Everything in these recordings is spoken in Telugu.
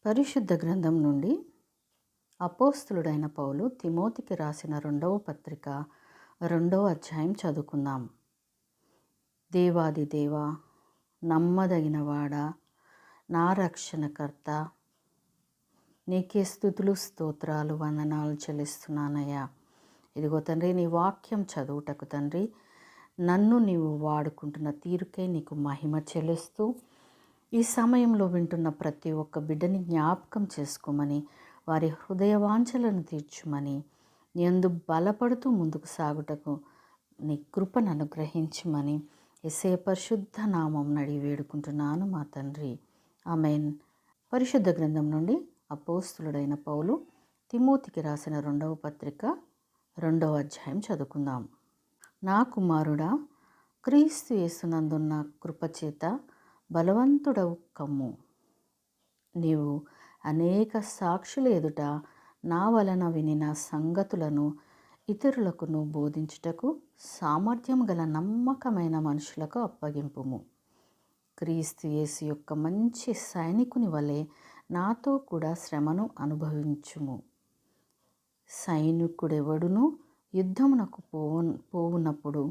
పరిశుద్ధ గ్రంథం నుండి అపోస్తలుడైన పౌలు తిమోతికి రాసిన 2వ పత్రిక 2వ అధ్యాయం చదువుకుందాం. దేవాది దేవా, నమ్మదగిన వాడా, నా రక్షణకర్త, నీకే స్తుతులు స్తోత్రాలు వందనాలు చెల్లిస్తున్నానయ్యా. ఇదిగో తండ్రి, నీ వాక్యం చదువుటకు తండ్రి నన్ను నీవు వాడుకుంటున్న తీరుకై నీకు మహిమ చెల్లిస్తూ, ఈ సమయంలో వింటున్న ప్రతి ఒక్క బిడ్డని జ్ఞాపకం చేసుకోమని, వారి హృదయ వాంఛలను తీర్చుమని, యందు బలపడుతూ ముందుకు సాగుటకు నీ కృపను అనుగ్రహించమని యేసయ్య పరిశుద్ధ నామం నడి వేడుకుంటున్నాను మా తండ్రి, ఆమేన్. పరిశుద్ధ గ్రంథం నుండి అపోస్తలుడైన పౌలు తిమోతికి రాసిన 2వ పత్రిక 2వ అధ్యాయం చదువుకుందాం. నా కుమారుడా, క్రీస్తు యేసునందున్న కృపచేత బలవంతుడవు కమ్ము. నీవు అనేక సాక్షుల ఎదుట నా వలన వినిన సంగతులను ఇతరులకును బోధించుటకు సామర్థ్యం గల నమ్మకమైన మనుషులకు అప్పగింపుము. క్రీస్తు యేసు యొక్క మంచి సైనికుని వలె నాతో కూడా శ్రమను అనుభవించుము. సైనికుడెవడును యుద్ధమునకు పోవునప్పుడు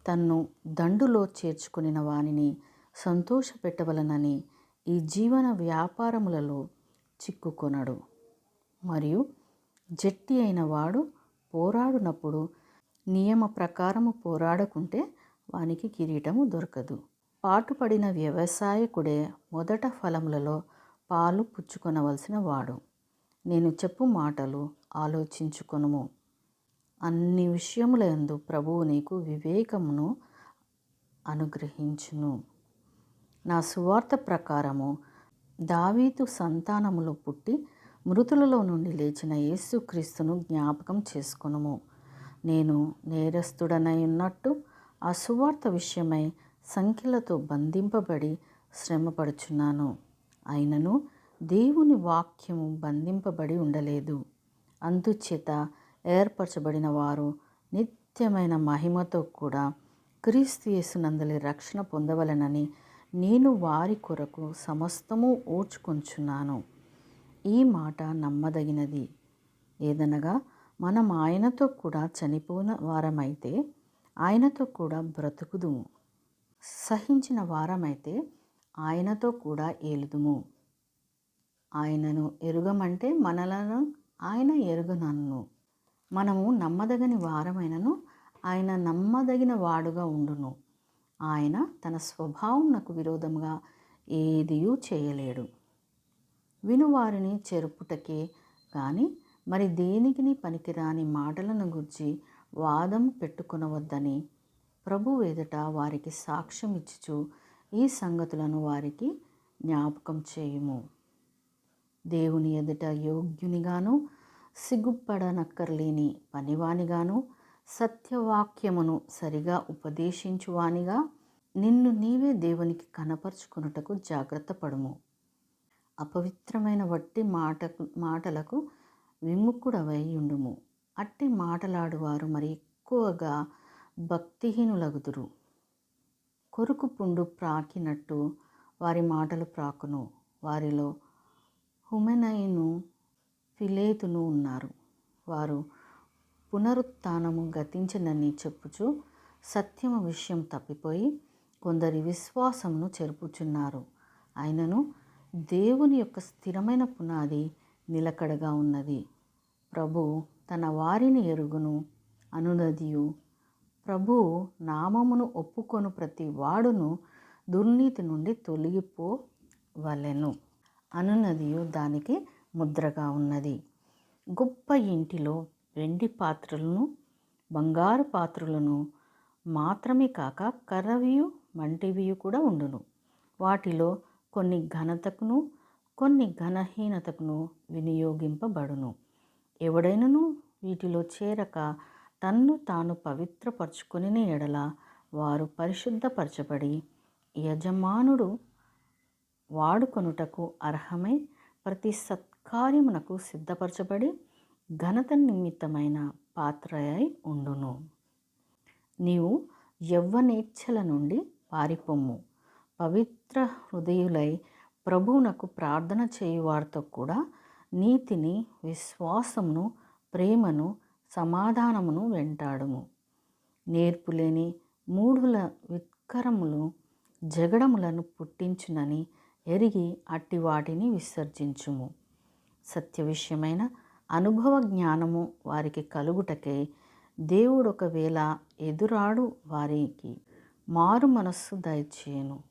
తన్ను దండులో చేర్చుకునిన వానిని సంతోషపెట్టవలనని ఈ జీవన వ్యాపారములలో చిక్కుకొనడు. మరియు జట్టి అయిన వాడు పోరాడునప్పుడు నియమ ప్రకారము పోరాడకుంటే వానికి కిరీటము దొరకదు. పాటుపడిన వ్యవసాయకుడే మొదట ఫలములలో పాలు పుచ్చుకొనవలసిన వాడు. నేను చెప్పు మాటలు ఆలోచించుకొనుము. అన్ని విషయములందు ప్రభువు నీకు వివేకమును అనుగ్రహించును. నా సువార్త ప్రకారము దావీదు సంతానములో పుట్టి మృతులలో నుండి లేచిన యేసుక్రీస్తును జ్ఞాపకం చేసుకొనుము. నేను నేరస్తుడనై ఉన్నట్టు ఆ సువార్త విషయమై సంఖ్యలతో బంధింపబడి శ్రమపడుచున్నాను. అయినను దేవుని వాక్యము బంధింపబడి ఉండలేదు. అందుచేత ఏర్పరచబడిన వారు నిత్యమైన మహిమతో కూడా క్రీస్తు యేసునందలి రక్షణ పొందవలెనని నేను వారి కొరకు సమస్తము ఓర్చుకొంచున్నాను. ఈ మాట నమ్మదగినది. ఏదనగా మనం ఆయనతో కూడా చనిపోయిన వారమైతే ఆయనతో కూడా బ్రతుకుదుము, సహించిన వారమైతే ఆయనతో కూడా ఏలుదుము. ఆయనను ఎరుగమంటే మనలను ఆయన ఎరుగనన్ను. మనము నమ్మదగని వారమైనను ఆయన నమ్మదగిన వాడుగా ఉండును. ఆయన తన స్వభావమునకు విరోధముగా ఏదియూ చేయలేడు. వినువారిని చెరుపుటకే గాని మరి దేనికిని పనికిరాని మాటలను గూర్చి వాదం పెట్టుకొనవద్దని ప్రభువు ఎదుట వారికి సాక్ష్యం ఇచ్చుచు ఈ సంగతులను వారికి జ్ఞాపకం చేయుము. దేవుని ఎదుట యోగ్యునిగాను సిగ్గుపడనక్కర్లేని పనివానిగాను సత్యవాక్యమును సరిగా ఉపదేశించువానిగా నిన్ను నీవే దేవునికి కనపరుచుకొనుటకు జాగ్రత్త పడుము. అపవిత్రమైన వట్టి మాటలకు విముఖుడవై ఉండుము. అట్టి మాటలాడువారు మరి ఎక్కువగా భక్తిహీనులగుదురు. కొరుకు పుండు ప్రాకినట్టు వారి మాటలు ప్రాకును. వారిలో హుమెనైను ఫిలేతును ఉన్నారు. వారు పునరుత్థానము గతించినని చెప్పుచు సత్యము విషయం తప్పిపోయి కొందరి విశ్వాసమును చెరుపుచున్నారు. అయినను దేవుని యొక్క స్థిరమైన పునాది నిలకడగా ఉన్నది. ప్రభు తన వారిని ఎరుగును అనునదియు ప్రభు నామమును ఒప్పుకొను ప్రతి వాడును దుర్నీతి నుండి తొలగిపోవలెను అనునదియు దానికి ముద్రగా ఉన్నది. గొప్ప ఇంటిలో వెండి పాత్రలను బంగారు పాత్రలను మాత్రమే కాక కర్రవియు మంటివియు కూడా ఉండును. వాటిలో కొన్ని ఘనతకును కొన్ని ఘనహీనతకును వినియోగింపబడును. ఎవడైనను వీటిలో చేరక తన్ను తాను పవిత్రపరచుకొనిన ఎడల వారు పరిశుద్ధపరచబడి యజమానుడు వాడుకొనుటకు అర్హమై ప్రతి సత్కార్యమునకు సిద్ధపరచబడి ఘనత నిమిత్తమైన పాత్రయై ఉండును. నీవు యవ్వనేచ్ఛల నుండి పారిపొమ్ము. పవిత్ర హృదయులై ప్రభువునకు ప్రార్థన చేయువారితో కూడా నీతిని, విశ్వాసమును, ప్రేమను, సమాధానమును వెంటాడుము. నేర్పులేని మూఢుల విత్కరములు జగడములను పుట్టించునని ఎరిగి అట్టి వాటిని విసర్జించుము. సత్య విషయమైన అనుభవ జ్ఞానము వారికి కలుగుటకై దేవుడు ఒకవేళ ఎదురాడు వారికి మారు మనస్సు దయచేయను.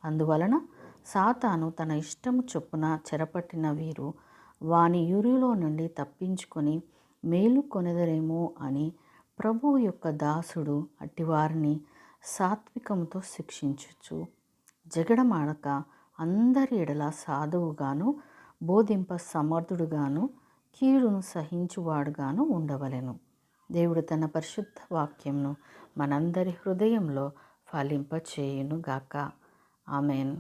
అందువలన సాతాను తన ఇష్టము చొప్పున చెరపట్టిన వీరు వాని యూరిలో నుండి తప్పించుకొని మేలు కొనెదరేమో అని ప్రభువు యొక్క దాసుడు అట్టివారిని సాత్వికముతో శిక్షించుచు జగడమాడక అందరి ఎడల సాధువుగాను, బోధింప సమర్థుడుగాను, కీడును సహించువాడుగాను ఉండవలెను. దేవుడు తన పరిశుద్ధ వాక్యంను మనందరి హృదయంలో ఫలింపచేయునుగాక. ఆమెన్.